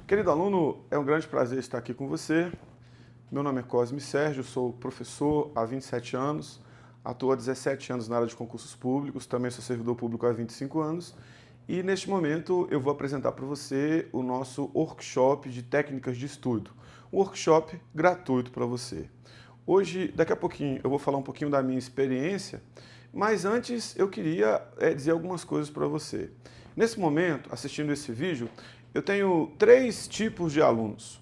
Querido aluno, é um grande prazer estar aqui com você. Meu nome é Cosme Sérgio, sou professor há 27 anos, atuo há 17 anos na área de concursos públicos, também sou servidor público há 25 anos e neste momento eu vou apresentar para você o nosso workshop de técnicas de estudo, um workshop gratuito para você. Hoje, daqui a pouquinho, eu vou falar um pouquinho da minha experiência, mas antes eu queria dizer algumas coisas para você. Nesse momento, assistindo esse vídeo, eu tenho 3 tipos de alunos.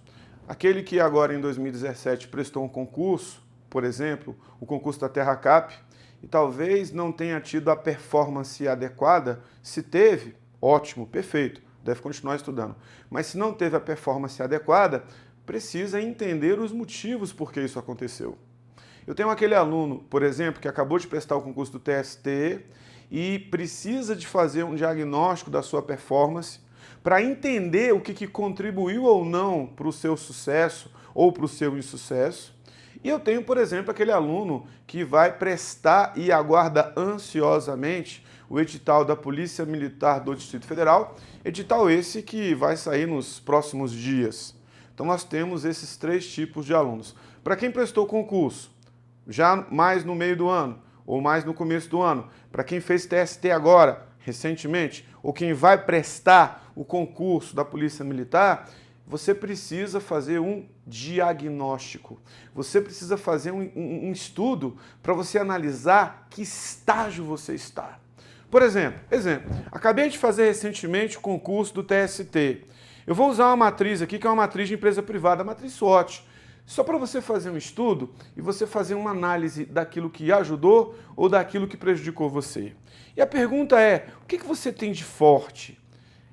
Aquele que agora em 2017 prestou um concurso, por exemplo, o concurso da TerraCap, e talvez não tenha tido a performance adequada. Se teve, ótimo, perfeito, deve continuar estudando. Mas se não teve a performance adequada, precisa entender os motivos por que isso aconteceu. Eu tenho aquele aluno, por exemplo, que acabou de prestar o concurso do TST e precisa de fazer um diagnóstico da sua performance para entender o que contribuiu ou não para o seu sucesso ou para o seu insucesso. E eu tenho, por exemplo, aquele aluno que vai prestar e aguarda ansiosamente o edital da Polícia Militar do Distrito Federal, edital esse que vai sair nos próximos dias. Então nós temos esses 3 tipos de alunos. Para quem prestou concurso, já mais no meio do ano ou mais no começo do ano, para quem fez TST agora, recentemente, ou quem vai prestar o concurso da Polícia Militar, você precisa fazer um diagnóstico. Você precisa fazer um estudo para você analisar que estágio você está. Por exemplo, acabei de fazer recentemente o concurso do TST. Eu vou usar uma matriz aqui, que é uma matriz de empresa privada, a matriz SWOT. Só para você fazer um estudo e você fazer uma análise daquilo que ajudou ou daquilo que prejudicou você. E a pergunta é, o que você tem de forte?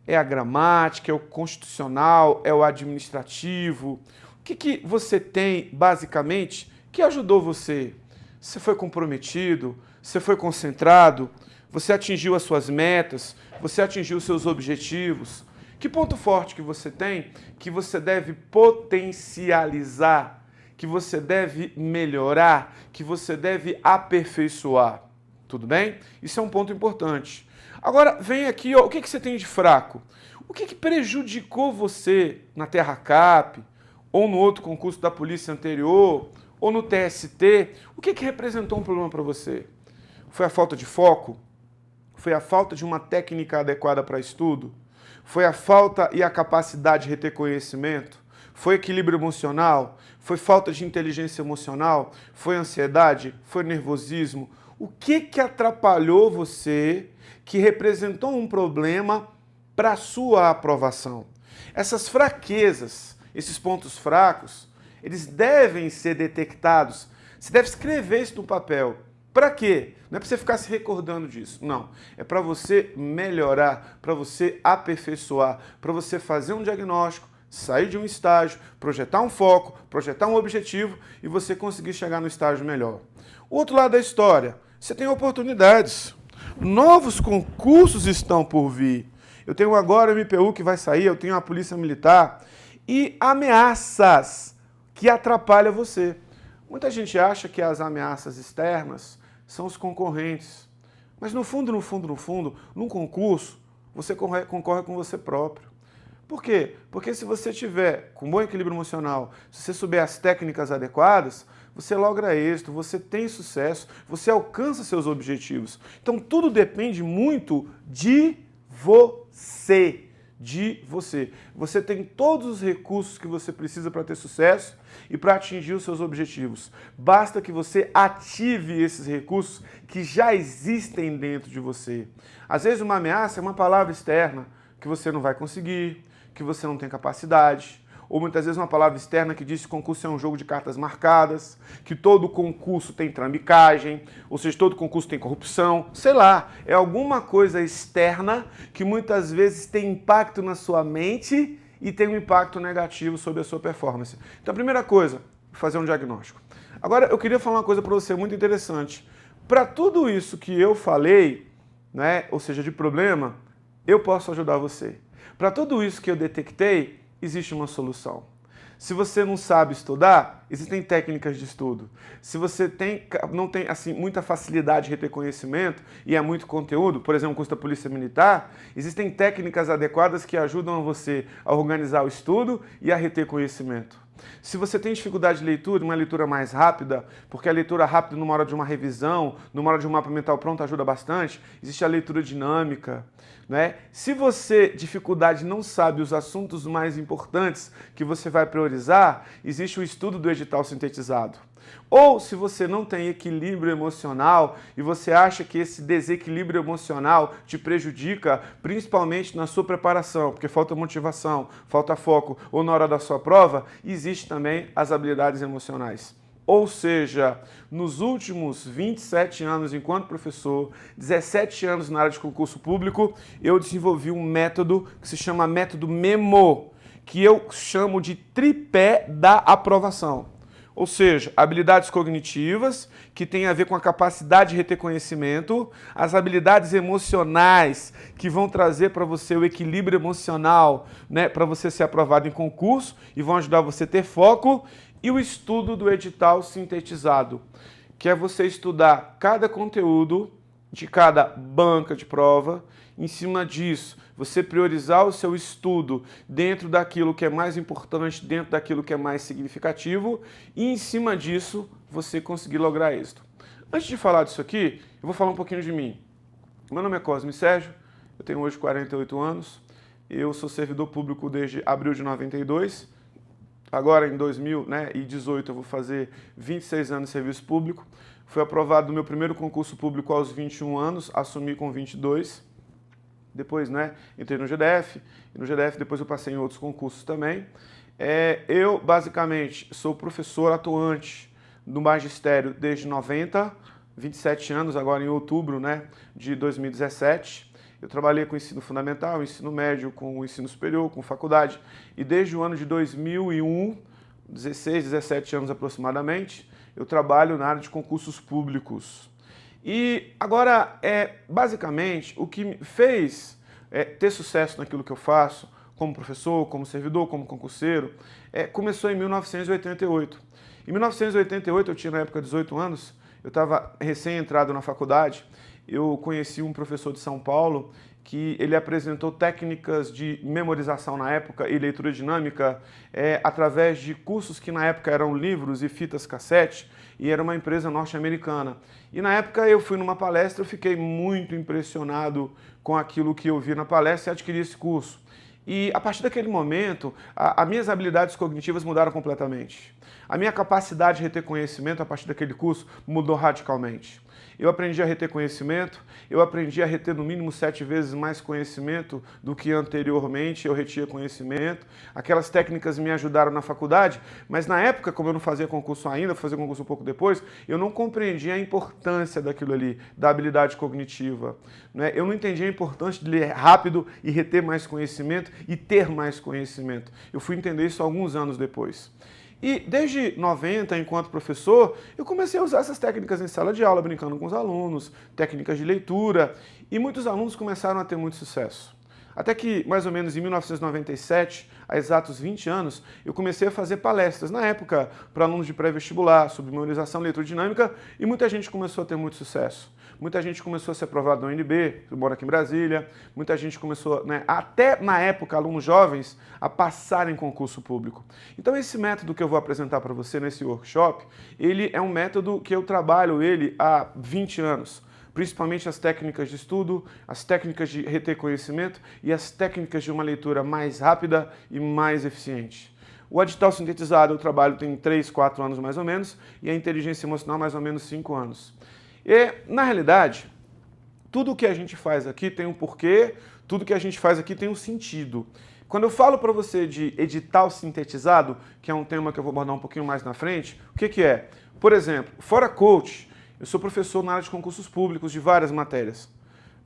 É a gramática, é o constitucional, é o administrativo? O que você tem, basicamente, que ajudou você? Você foi comprometido? Você foi concentrado? Você atingiu as suas metas? Você atingiu os seus objetivos? Que ponto forte que você tem que você deve potencializar, que você deve melhorar, que você deve aperfeiçoar? Tudo bem? Isso é um ponto importante. Agora, vem aqui, ó, o que você tem de fraco? O que prejudicou você na TerraCap, ou no outro concurso da polícia anterior, ou no TST? O que representou um problema para você? Foi a falta de foco? Foi a falta de uma técnica adequada para estudo? Foi a falta e a capacidade de reter conhecimento? Foi equilíbrio emocional? Foi falta de inteligência emocional? Foi ansiedade? Foi nervosismo? O que atrapalhou você que representou um problema para a sua aprovação? Essas fraquezas, esses pontos fracos, eles devem ser detectados. Você deve escrever isso no papel. Para quê? Não é para você ficar se recordando disso, não. É para você melhorar, para você aperfeiçoar, para você fazer um diagnóstico, sair de um estágio, projetar um foco, projetar um objetivo e você conseguir chegar no estágio melhor. O outro lado da história, você tem oportunidades. Novos concursos estão por vir. Eu tenho agora o MPU que vai sair, eu tenho a Polícia Militar e ameaças que atrapalham você. Muita gente acha que as ameaças externas são os concorrentes. Mas no fundo, num concurso, você concorre com você próprio. Por quê? Porque se você tiver com bom equilíbrio emocional, se você souber as técnicas adequadas, você logra êxito, você tem sucesso, você alcança seus objetivos. Então tudo depende muito de você. Você tem todos os recursos que você precisa para ter sucesso e para atingir os seus objetivos. Basta que você ative esses recursos que já existem dentro de você. Às vezes uma ameaça é uma palavra externa que você não vai conseguir, que você não tem capacidade. Ou muitas vezes uma palavra externa que diz que o concurso é um jogo de cartas marcadas, que todo concurso tem trambicagem, ou seja, todo concurso tem corrupção, sei lá, é alguma coisa externa que muitas vezes tem impacto na sua mente e tem um impacto negativo sobre a sua performance. Então a primeira coisa, fazer um diagnóstico. Agora eu queria falar uma coisa para você muito interessante. Para tudo isso que eu falei, né, ou seja, de problema, eu posso ajudar você. Para tudo isso que eu detectei, existe uma solução. Se você não sabe estudar, existem técnicas de estudo. Se você não tem assim, muita facilidade de reter conhecimento e é muito conteúdo, por exemplo, o curso da Polícia Militar, existem técnicas adequadas que ajudam você a organizar o estudo e a reter conhecimento. Se você tem dificuldade de leitura, uma leitura mais rápida, porque a leitura rápida numa hora de uma revisão, numa hora de um mapa mental pronto ajuda bastante, existe a leitura dinâmica, né? Se você, dificuldade, não sabe os assuntos mais importantes que você vai priorizar, existe o estudo do edital sintetizado. Ou se você não tem equilíbrio emocional e você acha que esse desequilíbrio emocional te prejudica, principalmente na sua preparação, porque falta motivação, falta foco, ou na hora da sua prova, existe também as habilidades emocionais. Ou seja, nos últimos 27 anos enquanto professor, 17 anos na área de concurso público, eu desenvolvi um método que se chama método MEMO, que eu chamo de tripé da aprovação. Ou seja, habilidades cognitivas, que tem a ver com a capacidade de reter conhecimento, as habilidades emocionais, que vão trazer para você o equilíbrio emocional, né, para você ser aprovado em concurso e vão ajudar você a ter foco, e o estudo do edital sintetizado, que é você estudar cada conteúdo de cada banca de prova. Em cima disso, você priorizar o seu estudo dentro daquilo que é mais importante, dentro daquilo que é mais significativo, e em cima disso, você conseguir lograr êxito. Antes de falar disso aqui, eu vou falar um pouquinho de mim. Meu nome é Cosme Sérgio, eu tenho hoje 48 anos, eu sou servidor público desde abril de 92, agora em 2018 eu vou fazer 26 anos de serviço público, fui aprovado no meu primeiro concurso público aos 21 anos, assumi com 22, depois, entrei no GDF, e no GDF depois eu passei em outros concursos também. Eu, basicamente, sou professor atuante do magistério desde 90, 27 anos, agora em outubro, de 2017. Eu trabalhei com ensino fundamental, ensino médio, com o ensino superior, com faculdade, e desde o ano de 2001, 16, 17 anos aproximadamente, eu trabalho na área de concursos públicos. E agora, basicamente, o que me fez ter sucesso naquilo que eu faço, como professor, como servidor, como concurseiro, começou em 1988. Em 1988, eu tinha na época 18 anos, eu estava recém-entrado na faculdade, eu conheci um professor de São Paulo que ele apresentou técnicas de memorização na época e leitura dinâmica através de cursos que na época eram livros e fitas cassete, e era uma empresa norte-americana. E na época eu fui numa palestra, eu fiquei muito impressionado com aquilo que eu vi na palestra e adquiri esse curso. E a partir daquele momento, as minhas habilidades cognitivas mudaram completamente. A minha capacidade de reter conhecimento a partir daquele curso mudou radicalmente. Eu aprendi a reter conhecimento, eu aprendi a reter no mínimo 7 vezes mais conhecimento do que anteriormente eu retia conhecimento. Aquelas técnicas me ajudaram na faculdade, mas na época, como eu não fazia concurso ainda, fui fazer concurso um pouco depois, eu não compreendia a importância daquilo ali, da habilidade cognitiva. Eu não entendia a importância de ler rápido e reter mais conhecimento e ter mais conhecimento. Eu fui entender isso alguns anos depois. E desde 90, enquanto professor, eu comecei a usar essas técnicas em sala de aula, brincando com os alunos, técnicas de leitura, e muitos alunos começaram a ter muito sucesso. Até que, mais ou menos em 1997, há exatos 20 anos, eu comecei a fazer palestras, na época, para alunos de pré-vestibular, sobre memorização, leitura dinâmica, e muita gente começou a ter muito sucesso. Muita gente começou a ser aprovado no UNB, eu moro aqui em Brasília, muita gente começou, até na época, alunos jovens, a passar em concurso público. Então esse método que eu vou apresentar para você nesse workshop, ele é um método que eu trabalho ele há 20 anos. Principalmente as técnicas de estudo, as técnicas de reter conhecimento e as técnicas de uma leitura mais rápida e mais eficiente. O edital sintetizado eu trabalho tem 3, 4 anos mais ou menos, e a inteligência emocional mais ou menos 5 anos. E, na realidade, tudo o que a gente faz aqui tem um porquê, tudo que a gente faz aqui tem um sentido. Quando eu falo para você de edital sintetizado, que é um tema que eu vou abordar um pouquinho mais na frente, o que é? Por exemplo, fora coach, eu sou professor na área de concursos públicos de várias matérias.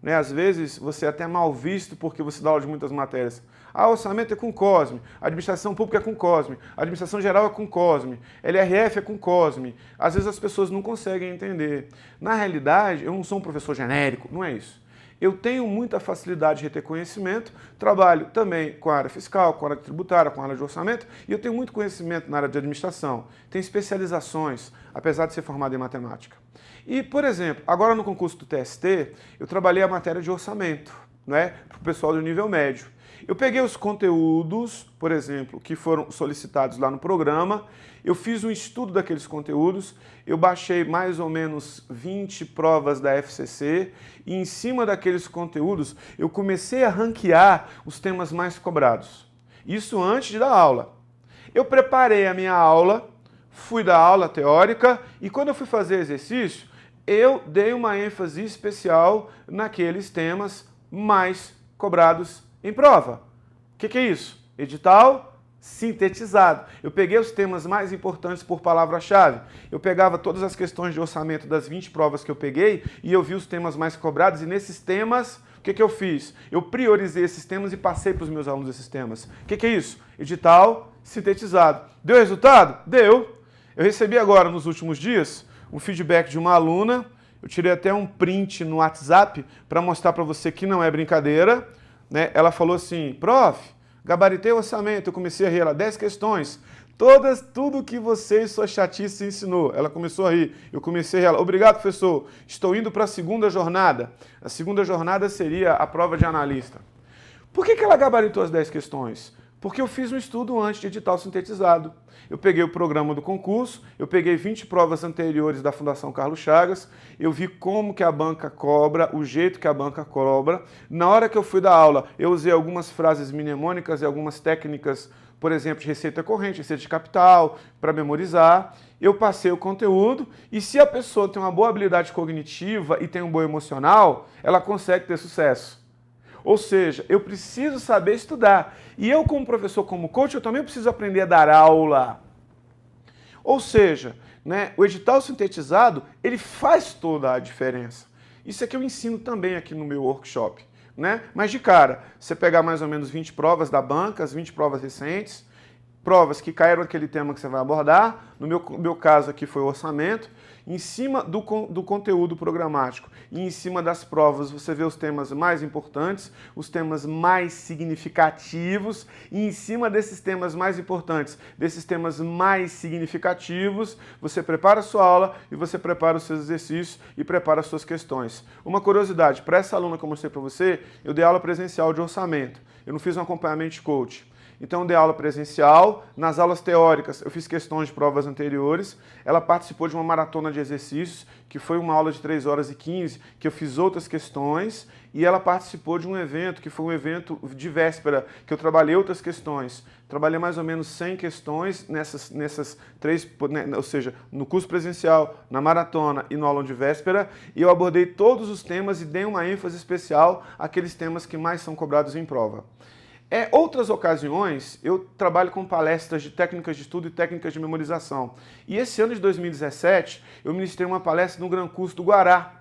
Às vezes, você é até mal visto porque você dá aula de muitas matérias. Orçamento é com Cosme, administração pública é com Cosme, administração geral é com Cosme, LRF é com Cosme. Às vezes as pessoas não conseguem entender. Na realidade, eu não sou um professor genérico, não é isso. eu tenho muita facilidade de reter conhecimento, trabalho também com a área fiscal, com a área tributária, com a área de orçamento, e eu tenho muito conhecimento na área de administração. Tenho especializações, apesar de ser formado em matemática. E, por exemplo, agora no concurso do TST, eu trabalhei a matéria de orçamento, né, para o pessoal do nível médio. Eu peguei os conteúdos, por exemplo, que foram solicitados lá no programa, eu fiz um estudo daqueles conteúdos, eu baixei mais ou menos 20 provas da FCC e em cima daqueles conteúdos eu comecei a ranquear os temas mais cobrados. Isso antes de dar aula. Eu preparei a minha aula, fui dar aula teórica e quando eu fui fazer exercício, eu dei uma ênfase especial naqueles temas mais cobrados em prova. O que é isso? Edital sintetizado. Eu peguei os temas mais importantes por palavra-chave. Eu pegava todas as questões de orçamento das 20 provas que eu peguei e eu vi os temas mais cobrados e nesses temas, o que eu fiz? Eu priorizei esses temas e passei para os meus alunos esses temas. O que é isso? Edital sintetizado. Deu resultado? Deu. Eu recebi agora, nos últimos dias, um feedback de uma aluna. Eu tirei até um print no WhatsApp para mostrar para você que não é brincadeira. Né? Ela falou assim, prof, gabaritei o orçamento, eu comecei a rir, ela, 10 questões, tudo que você e sua chatice ensinou. Ela começou a rir, eu comecei a rir, ela, obrigado professor, estou indo para a segunda jornada. A segunda jornada seria a prova de analista. Por que ela gabaritou as 10 questões? Porque eu fiz um estudo antes de edital sintetizado. Eu peguei o programa do concurso, eu peguei 20 provas anteriores da Fundação Carlos Chagas, eu vi como que a banca cobra, o jeito que a banca cobra. Na hora que eu fui dar aula, eu usei algumas frases mnemônicas e algumas técnicas, por exemplo, de receita corrente, receita de capital, para memorizar. Eu passei o conteúdo e se a pessoa tem uma boa habilidade cognitiva e tem um bom emocional, ela consegue ter sucesso. Ou seja, eu preciso saber estudar. E eu, como professor, como coach, eu também preciso aprender a dar aula. Ou seja, né, o edital sintetizado, ele faz toda a diferença. Isso é que eu ensino também aqui no meu workshop. Né? Mas de cara, você pegar mais ou menos 20 provas da banca, as 20 provas recentes, provas que caíram naquele tema que você vai abordar, no meu caso aqui foi o orçamento, em cima do conteúdo programático e em cima das provas você vê os temas mais importantes, os temas mais significativos e em cima desses temas mais importantes, desses temas mais significativos, você prepara a sua aula e você prepara os seus exercícios e prepara as suas questões. Uma curiosidade, para essa aluna que eu mostrei para você, eu dei aula presencial de orçamento, eu não fiz um acompanhamento de coach. Então, eu dei aula presencial, nas aulas teóricas eu fiz questões de provas anteriores, ela participou de uma maratona de exercícios, que foi uma aula de 3 horas e 15, que eu fiz outras questões, e ela participou de um evento, que foi um evento de véspera, que eu trabalhei outras questões. Trabalhei mais ou menos 100 questões nessas 3, ou seja, no curso presencial, na maratona e no aulão de véspera, e eu abordei todos os temas e dei uma ênfase especial àqueles temas que mais são cobrados em prova. Outras ocasiões, eu trabalho com palestras de técnicas de estudo e técnicas de memorização. E esse ano de 2017, eu ministrei uma palestra no Gran Curso do Guará,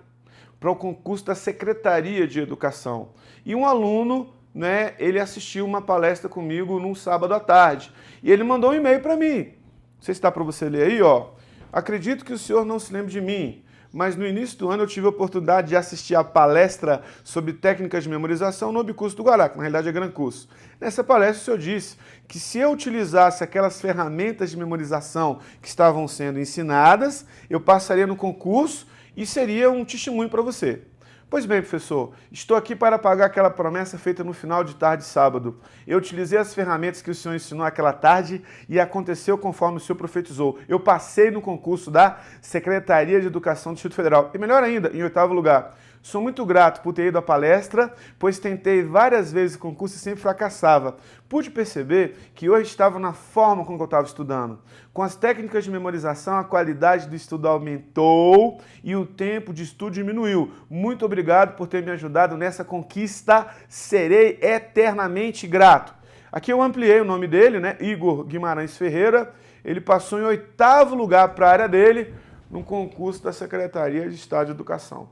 para o concurso da Secretaria de Educação. E um aluno, né, ele assistiu uma palestra comigo num sábado à tarde. E ele mandou um e-mail para mim. Não sei se está para você ler aí, ó. Acredito que o senhor não se lembre de mim, mas no início do ano eu tive a oportunidade de assistir a palestra sobre técnicas de memorização no Obcurso do Guará, que na realidade é Gran Curso. Nessa palestra o senhor disse que se eu utilizasse aquelas ferramentas de memorização que estavam sendo ensinadas, eu passaria no concurso e seria um testemunho para você. Pois bem, professor, estou aqui para pagar aquela promessa feita no final de tarde de sábado. Eu utilizei as ferramentas que o senhor ensinou aquela tarde e aconteceu conforme o senhor profetizou. Eu passei no concurso da Secretaria de Educação do Distrito Federal. E melhor ainda, em 8º lugar. Sou muito grato por ter ido à palestra, pois tentei várias vezes o concurso e sempre fracassava. Pude perceber que hoje estava na forma com que eu estava estudando. Com as técnicas de memorização, a qualidade do estudo aumentou e o tempo de estudo diminuiu. Muito obrigado por ter me ajudado nessa conquista. Serei eternamente grato. Aqui eu ampliei o nome dele, né? Igor Guimarães Ferreira. Ele passou em 8º lugar para a área dele no concurso da Secretaria de Estado de Educação.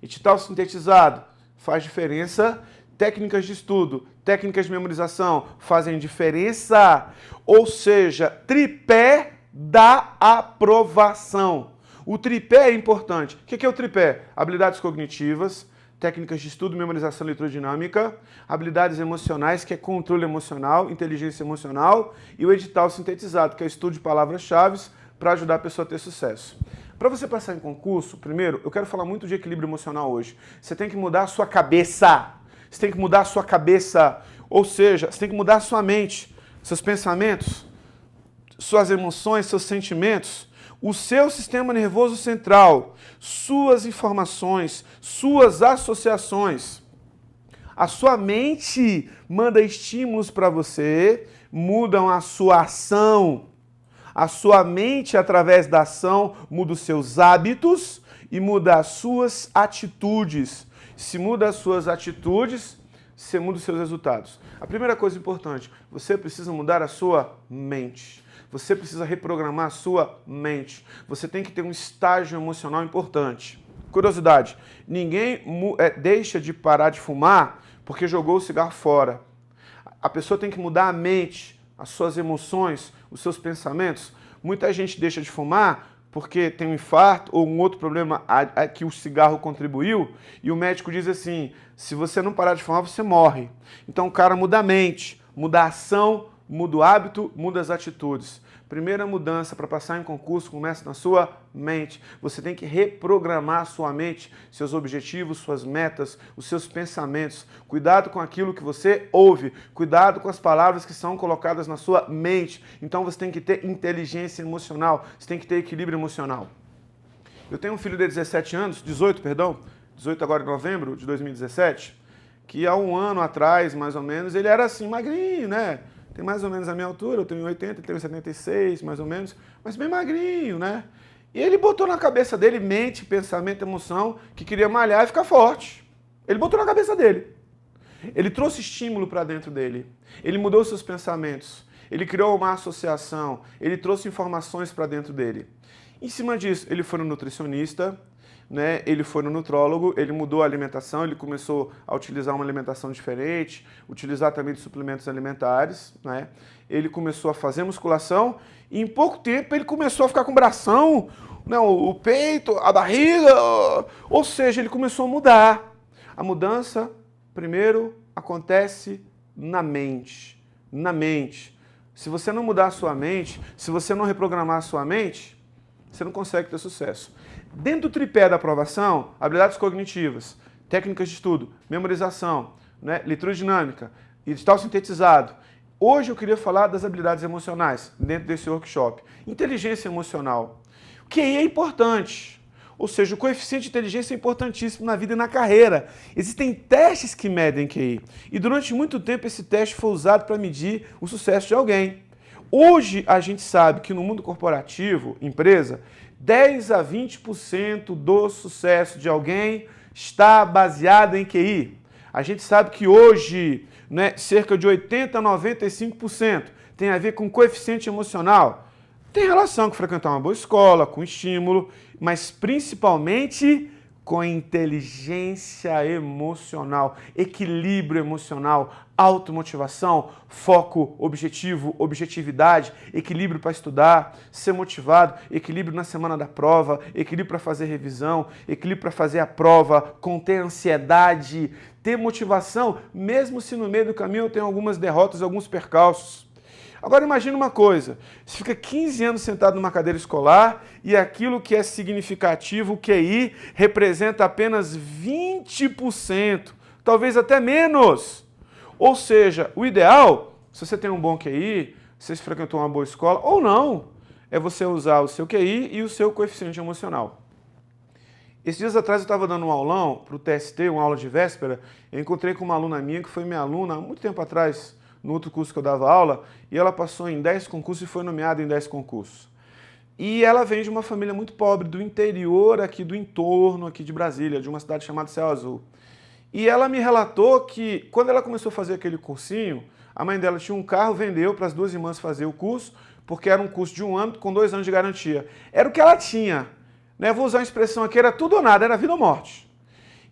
Edital sintetizado faz diferença, técnicas de estudo, técnicas de memorização fazem diferença, ou seja, tripé da aprovação. O tripé é importante. O que é o tripé? Habilidades cognitivas, técnicas de estudo, memorização eletrodinâmica, habilidades emocionais, que é controle emocional, inteligência emocional, e o edital sintetizado, que é o estudo de palavras-chave para ajudar a pessoa a ter sucesso. Para você passar em concurso, primeiro, eu quero falar muito de equilíbrio emocional hoje. Você tem que mudar a sua cabeça. Você tem que mudar a sua cabeça. Ou seja, você tem que mudar a sua mente, seus pensamentos, suas emoções, seus sentimentos, o seu sistema nervoso central, suas informações, suas associações. A sua mente manda estímulos para você, mudam a sua ação. A sua mente, através da ação, muda os seus hábitos e muda as suas atitudes. Se muda as suas atitudes, você muda os seus resultados. A primeira coisa importante, você precisa mudar a sua mente. Você precisa reprogramar a sua mente. Você tem que ter um estágio emocional importante. Curiosidade, ninguém deixa de parar de fumar porque jogou o cigarro fora. A pessoa tem que mudar a mente, as suas emoções, os seus pensamentos. Muita gente deixa de fumar porque tem um infarto ou um outro problema a que o cigarro contribuiu e o médico diz assim, se você não parar de fumar, você morre. Então o cara muda a mente, muda a ação, muda o hábito, muda as atitudes. Primeira mudança para passar em concurso começa na sua mente. Você tem que reprogramar a sua mente, seus objetivos, suas metas, os seus pensamentos. Cuidado com aquilo que você ouve. Cuidado com as palavras que são colocadas na sua mente. Então você tem que ter inteligência emocional. Você tem que ter equilíbrio emocional. Eu tenho um filho de 18 agora em novembro de 2017, que há um ano atrás, mais ou menos, ele era assim, magrinho, né? Tem mais ou menos a minha altura, eu tenho 80, ele tem 76, mais ou menos, mas bem magrinho, né? E ele botou na cabeça dele mente, pensamento, emoção, que queria malhar e ficar forte. Ele botou na cabeça dele. Ele trouxe estímulo para dentro dele. Ele mudou seus pensamentos. Ele criou uma associação. Ele trouxe informações para dentro dele. Em cima disso, ele foi no nutricionista, né? Ele foi no nutrólogo, ele mudou a alimentação, ele começou a utilizar uma alimentação diferente, utilizar também de suplementos alimentares, né? Ele começou a fazer musculação e em pouco tempo ele começou a ficar com o bração, né? O peito, a barriga, ou seja, ele começou a mudar. A mudança, primeiro, acontece na mente. Na mente. Se você não mudar a sua mente, se você não reprogramar a sua mente, você não consegue ter sucesso. Dentro do tripé da aprovação, habilidades cognitivas, técnicas de estudo, memorização, né, eletrodinâmica, edital sintetizado. Hoje eu queria falar das habilidades emocionais dentro desse workshop. Inteligência emocional. O QI é importante, ou seja, o coeficiente de inteligência é importantíssimo na vida e na carreira. Existem testes que medem QI e durante muito tempo esse teste foi usado para medir o sucesso de alguém. Hoje a gente sabe que no mundo corporativo, empresa, 10 a 20% do sucesso de alguém está baseado em QI. A gente sabe que hoje, né, cerca de 80 a 95% tem a ver com coeficiente emocional. Tem relação com frequentar uma boa escola, com estímulo, mas principalmente com inteligência emocional, equilíbrio emocional, automotivação, foco, objetivo, objetividade, equilíbrio para estudar, ser motivado, equilíbrio na semana da prova, equilíbrio para fazer revisão, equilíbrio para fazer a prova, conter ansiedade, ter motivação, mesmo se no meio do caminho eu tenho algumas derrotas, alguns percalços. Agora imagine uma coisa, você fica 15 anos sentado numa cadeira escolar e aquilo que é significativo, o QI, representa apenas 20%, talvez até menos. Ou seja, o ideal, se você tem um bom QI, se você frequentou uma boa escola, ou não, é você usar o seu QI e o seu coeficiente emocional. Esses dias atrás eu estava dando um aulão para o TST, uma aula de véspera, eu encontrei com uma aluna minha que foi minha aluna há muito tempo atrás, no outro curso que eu dava aula, e ela passou em 10 concursos e foi nomeada em 10 concursos. E ela vem de uma família muito pobre, do interior aqui, do entorno aqui de Brasília, de uma cidade chamada Céu Azul. E ela me relatou que, quando ela começou a fazer aquele cursinho, a mãe dela tinha um carro, vendeu para as duas irmãs fazer o curso, porque era um curso de 1 ano com 2 anos de garantia. Era o que ela tinha. Né? Vou usar a expressão aqui, era tudo ou nada, era vida ou morte.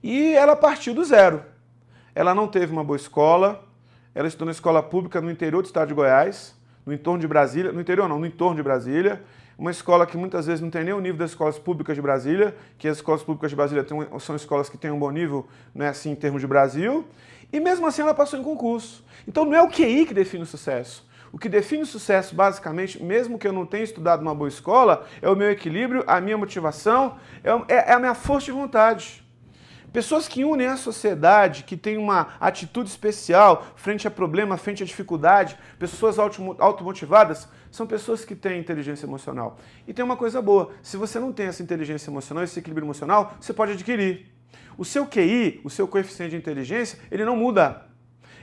E ela partiu do zero. Ela não teve uma boa escola, ela estudou na escola pública no interior do estado de Goiás, no entorno de Brasília, no interior não, no entorno de Brasília, uma escola que muitas vezes não tem nem o nível das escolas públicas de Brasília, que as escolas públicas de Brasília são escolas que têm um bom nível, né, assim, em termos de Brasil, e mesmo assim ela passou em concurso. Então não é o QI que define o sucesso. O que define o sucesso, basicamente, mesmo que eu não tenha estudado numa boa escola, é o meu equilíbrio, a minha motivação, é a minha força de vontade. Pessoas que unem a sociedade, que têm uma atitude especial frente a problema, frente a dificuldade, pessoas automotivadas, são pessoas que têm inteligência emocional. E tem uma coisa boa, se você não tem essa inteligência emocional, esse equilíbrio emocional, você pode adquirir. O seu QI, o seu coeficiente de inteligência, ele não muda.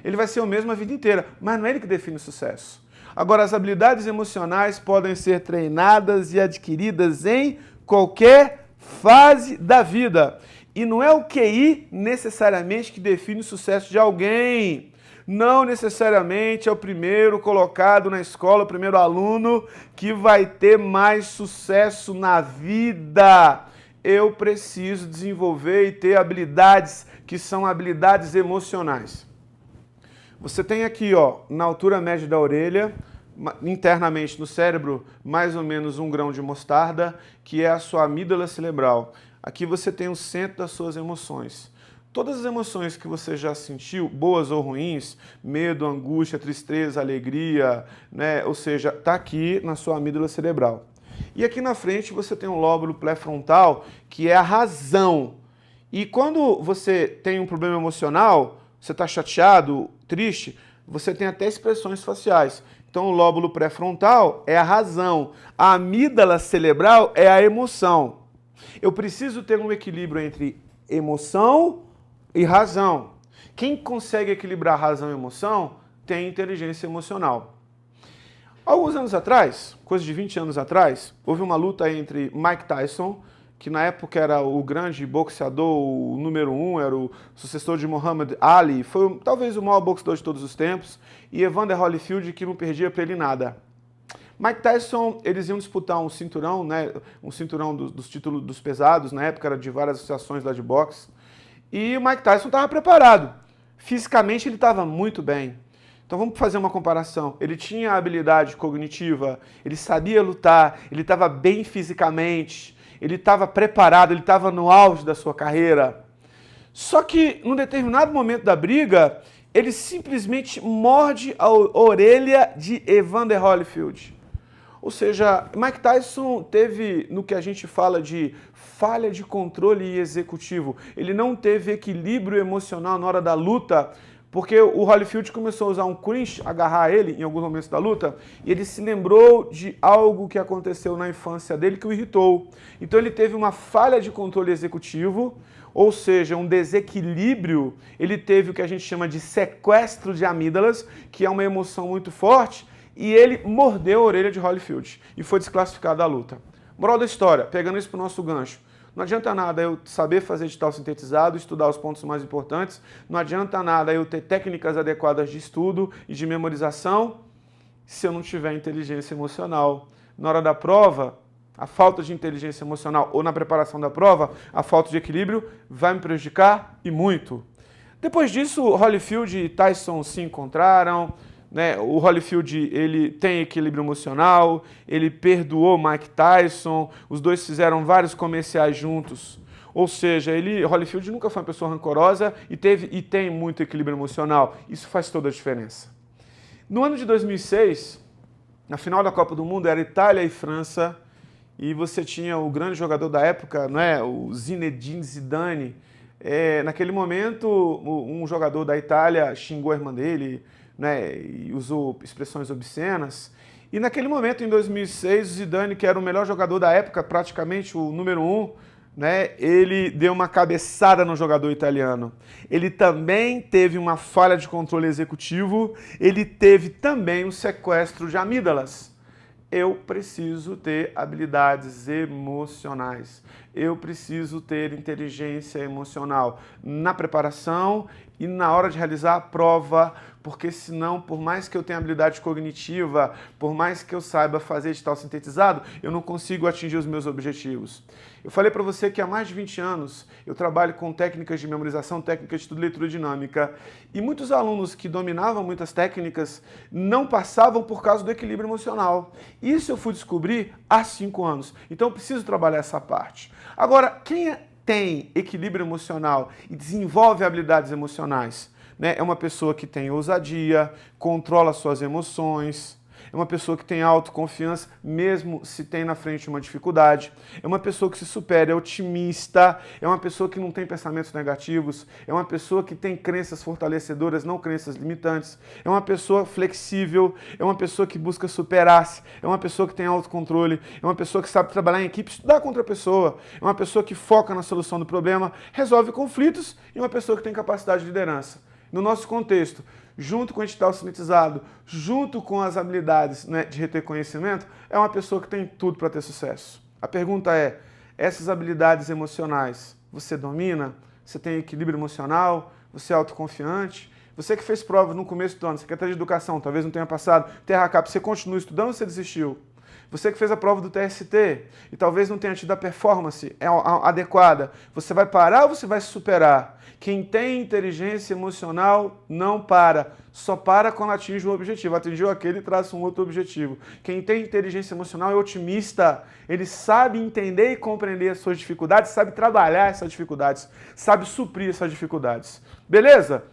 Ele vai ser o mesmo a vida inteira, mas não é ele que define o sucesso. Agora, as habilidades emocionais podem ser treinadas e adquiridas em qualquer fase da vida. E não é o QI necessariamente que define o sucesso de alguém. Não necessariamente é o primeiro colocado na escola, o primeiro aluno que vai ter mais sucesso na vida. Eu preciso desenvolver e ter habilidades que são habilidades emocionais. Você tem aqui, ó, na altura média da orelha, internamente no cérebro, mais ou menos 1 grão de mostarda, que é a sua amígdala cerebral. Aqui você tem o centro das suas emoções. Todas as emoções que você já sentiu, boas ou ruins, medo, angústia, tristeza, alegria, né? Ou seja, está aqui na sua amígdala cerebral. E aqui na frente você tem um lóbulo pré-frontal, que é a razão. E quando você tem um problema emocional, você está chateado, triste, você tem até expressões faciais. Então o lóbulo pré-frontal é a razão, a amígdala cerebral é a emoção. Eu preciso ter um equilíbrio entre emoção e razão. Quem consegue equilibrar razão e emoção tem inteligência emocional. Alguns anos atrás, coisa de 20 anos atrás, houve uma luta entre Mike Tyson, que na época era o grande boxeador, o número 1, era o sucessor de Muhammad Ali, foi talvez o maior boxeador de todos os tempos, e Evander Holyfield, que não perdia para ele nada. Mike Tyson, eles iam disputar um cinturão, né, um cinturão dos títulos dos pesados, na época era de várias associações lá de boxe, e o Mike Tyson estava preparado. Fisicamente ele estava muito bem. Então vamos fazer uma comparação. Ele tinha habilidade cognitiva, ele sabia lutar, ele estava bem fisicamente, ele estava preparado, ele estava no auge da sua carreira. Só que, num determinado momento da briga, ele simplesmente morde a orelha de Evander Holyfield. Ou seja, Mike Tyson teve, no que a gente fala de falha de controle executivo, ele não teve equilíbrio emocional na hora da luta, porque o Holyfield começou a usar um clinch, agarrar ele em alguns momentos da luta, e ele se lembrou de algo que aconteceu na infância dele que o irritou. Então ele teve uma falha de controle executivo, ou seja, um desequilíbrio, ele teve o que a gente chama de sequestro de amígdalas, que é uma emoção muito forte, e ele mordeu a orelha de Holyfield e foi desclassificado da luta. Moral da história, pegando isso para o nosso gancho. Não adianta nada eu saber fazer digital sintetizado, estudar os pontos mais importantes, não adianta nada eu ter técnicas adequadas de estudo e de memorização se eu não tiver inteligência emocional. Na hora da prova, a falta de inteligência emocional ou na preparação da prova, a falta de equilíbrio vai me prejudicar e muito. Depois disso, Holyfield e Tyson se encontraram, né? O Holyfield, ele tem equilíbrio emocional, ele perdoou Mike Tyson, os dois fizeram vários comerciais juntos. Ou seja, Holyfield nunca foi uma pessoa rancorosa e tem muito equilíbrio emocional. Isso faz toda a diferença. No ano de 2006, na final da Copa do Mundo, era Itália e França, e você tinha o grande jogador da época, não é? O Zinedine Zidane. Naquele momento, um jogador da Itália xingou a irmã dele, né, e usou expressões obscenas. E naquele momento, em 2006, o Zidane, que era o melhor jogador da época, praticamente o número 1, né, ele deu uma cabeçada no jogador italiano. Ele também teve uma falha de controle executivo, ele teve também um sequestro de amígdalas. Eu preciso ter habilidades emocionais. Eu preciso ter inteligência emocional na preparação e na hora de realizar a prova, porque senão, por mais que eu tenha habilidade cognitiva, por mais que eu saiba fazer edital sintetizado, eu não consigo atingir os meus objetivos. Eu falei para você que há mais de 20 anos eu trabalho com técnicas de memorização, técnicas de estudo de leitura dinâmica, e muitos alunos que dominavam muitas técnicas não passavam por causa do equilíbrio emocional. Isso eu fui descobrir há 5 anos. Então eu preciso trabalhar essa parte. Agora, quem tem equilíbrio emocional e desenvolve habilidades emocionais, né? É uma pessoa que tem ousadia, controla suas emoções, é uma pessoa que tem autoconfiança, mesmo se tem na frente uma dificuldade, é uma pessoa que se supera, é otimista, é uma pessoa que não tem pensamentos negativos, é uma pessoa que tem crenças fortalecedoras, não crenças limitantes, é uma pessoa flexível, é uma pessoa que busca superar-se, é uma pessoa que tem autocontrole, é uma pessoa que sabe trabalhar em equipe, estudar com outra pessoa, é uma pessoa que foca na solução do problema, resolve conflitos e uma pessoa que tem capacidade de liderança. No nosso contexto, junto com o edital sintetizado, junto com as habilidades, né, de reter conhecimento, é uma pessoa que tem tudo para ter sucesso. A pergunta é, essas habilidades emocionais, você domina? Você tem equilíbrio emocional? Você é autoconfiante? Você que fez prova no começo do ano, Secretaria de Educação, talvez não tenha passado, TRCAP, você continua estudando ou você desistiu? Você que fez a prova do TST e talvez não tenha tido a performance adequada, você vai parar ou você vai se superar? Quem tem inteligência emocional não para, só para quando atinge um objetivo. Atingiu aquele e traça um outro objetivo. Quem tem inteligência emocional é otimista, ele sabe entender e compreender as suas dificuldades, sabe trabalhar essas dificuldades, sabe suprir essas dificuldades. Beleza?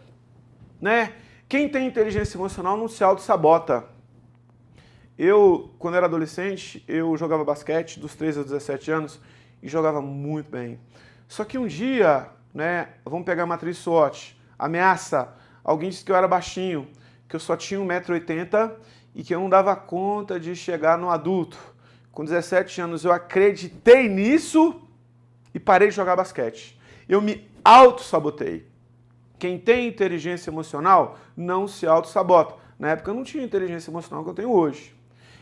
Né? Quem tem inteligência emocional não se auto-sabota. Eu, quando era adolescente, eu jogava basquete dos 13 aos 17 anos e jogava muito bem. Só que um dia, né, vamos pegar a matriz SWOT, ameaça, alguém disse que eu era baixinho, que eu só tinha 1,80 m e que eu não dava conta de chegar no adulto. Com 17 anos eu acreditei nisso e parei de jogar basquete. Eu me auto-sabotei. Quem tem inteligência emocional não se auto-sabota. Na época eu não tinha a inteligência emocional que eu tenho hoje.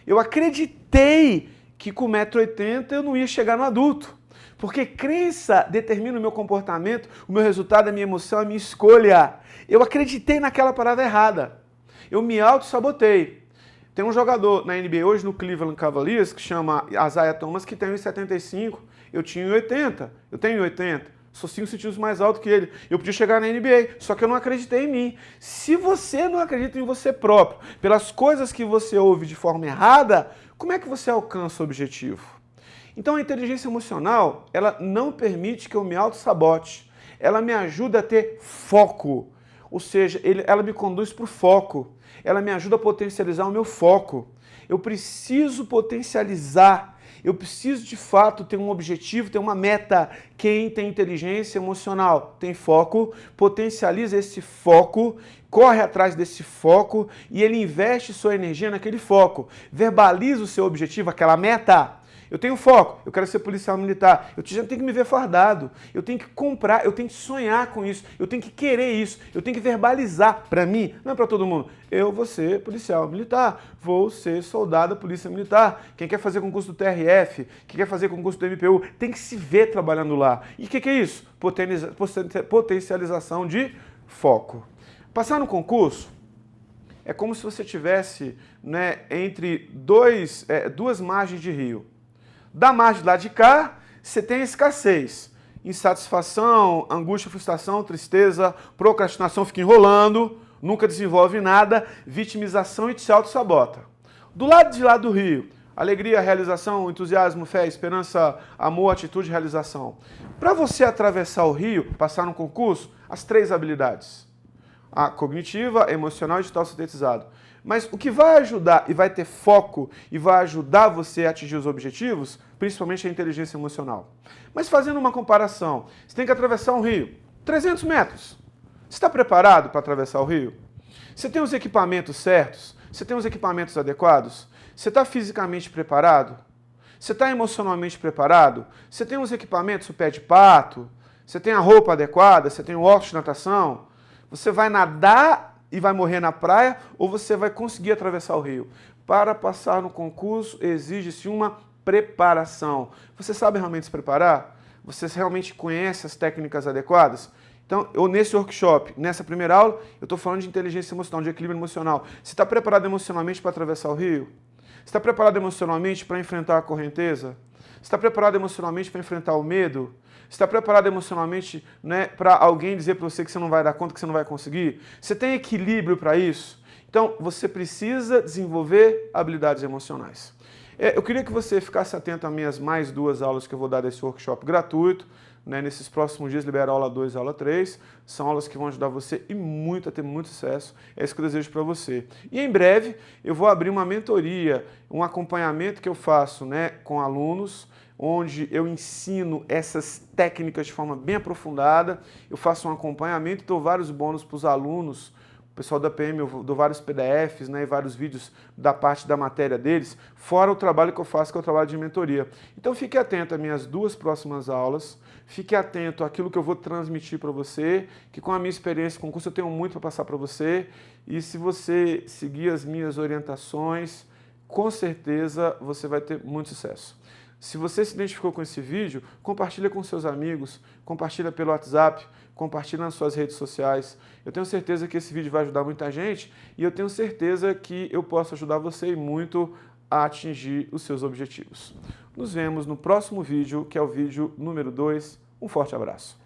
Eu acreditei que com 1,80 m eu não ia chegar no adulto. Porque crença determina o meu comportamento, o meu resultado, a minha emoção, a minha escolha. Eu acreditei naquela parada errada. Eu me auto-sabotei. Tem um jogador na NBA hoje, no Cleveland Cavaliers, que chama Isaiah Thomas, que tem 1,75 m. Eu tinha 1,80 m. Eu tenho 1,80 m. Sou 5 centímetros mais alto que ele. Eu podia chegar na NBA, só que eu não acreditei em mim. Se você não acredita em você próprio, pelas coisas que você ouve de forma errada, como é que você alcança o objetivo? Então a inteligência emocional, ela não permite que eu me auto-sabote. Ela me ajuda a ter foco. Ou seja, ela me conduz para o foco. Ela me ajuda a potencializar o meu foco. Eu preciso potencializar. Eu preciso, de fato, ter um objetivo, ter uma meta. Quem tem inteligência emocional tem foco, potencializa esse foco, corre atrás desse foco e ele investe sua energia naquele foco. Verbaliza o seu objetivo, aquela meta. Eu tenho foco, eu quero ser policial militar, eu tenho que me ver fardado, eu tenho que comprar, eu tenho que sonhar com isso, eu tenho que querer isso, eu tenho que verbalizar para mim, não é para todo mundo. Eu vou ser policial militar, vou ser soldado da polícia militar. Quem quer fazer concurso do TRF, quem quer fazer concurso do MPU, tem que se ver trabalhando lá. E o que é isso? Potencialização de foco. Passar no concurso é como se você tivesse, né, entre duas margens de rio. Da margem do lado de cá, você tem escassez, insatisfação, angústia, frustração, tristeza, procrastinação, fica enrolando, nunca desenvolve nada, vitimização e te auto-sabota. Do lado de lá do rio, alegria, realização, entusiasmo, fé, esperança, amor, atitude, realização. Para você atravessar o rio, passar no concurso, as 3 habilidades. A cognitiva, emocional e digital sintetizado. Mas o que vai ajudar e vai ter foco e vai ajudar você a atingir os objetivos, principalmente a inteligência emocional. Mas fazendo uma comparação, você tem que atravessar um rio, 300 metros. Você está preparado para atravessar o rio? Você tem os equipamentos certos? Você tem os equipamentos adequados? Você está fisicamente preparado? Você está emocionalmente preparado? Você tem os equipamentos, o pé de pato? Você tem a roupa adequada? Você tem o óculos de natação? Você vai nadar e vai morrer na praia ou você vai conseguir atravessar o rio? Para passar no concurso exige-se uma preparação. Você sabe realmente se preparar? Você realmente conhece as técnicas adequadas? Então, nesse workshop, nessa primeira aula, eu estou falando de inteligência emocional, de equilíbrio emocional. Você está preparado emocionalmente para atravessar o rio? Você está preparado emocionalmente para enfrentar a correnteza? Você está preparado emocionalmente para enfrentar o medo? Você está preparado emocionalmente, né, para alguém dizer para você que você não vai dar conta, que você não vai conseguir? Você tem equilíbrio para isso? Então, você precisa desenvolver habilidades emocionais. Eu queria que você ficasse atento às minhas mais 2 aulas que eu vou dar desse workshop gratuito. Né, nesses próximos dias, libera a aula 2 e a aula 3. São aulas que vão ajudar você e muito a ter muito sucesso. É isso que eu desejo para você. E em breve eu vou abrir uma mentoria, um acompanhamento que eu faço, né, com alunos, onde eu ensino essas técnicas de forma bem aprofundada. Eu faço um acompanhamento e dou vários bônus para os alunos. O pessoal da PM, eu dou vários PDFs, né, e vários vídeos da parte da matéria deles, fora o trabalho que eu faço, que é o trabalho de mentoria. Então fique atento às minhas 2 próximas aulas, fique atento àquilo que eu vou transmitir para você, que com a minha experiência com o curso eu tenho muito para passar para você, e se você seguir as minhas orientações, com certeza você vai ter muito sucesso. Se você se identificou com esse vídeo, compartilha com seus amigos, compartilha pelo WhatsApp, compartilha nas suas redes sociais. Eu tenho certeza que esse vídeo vai ajudar muita gente e eu tenho certeza que eu posso ajudar você muito a atingir os seus objetivos. Nos vemos no próximo vídeo, que é o vídeo número 2. Um forte abraço.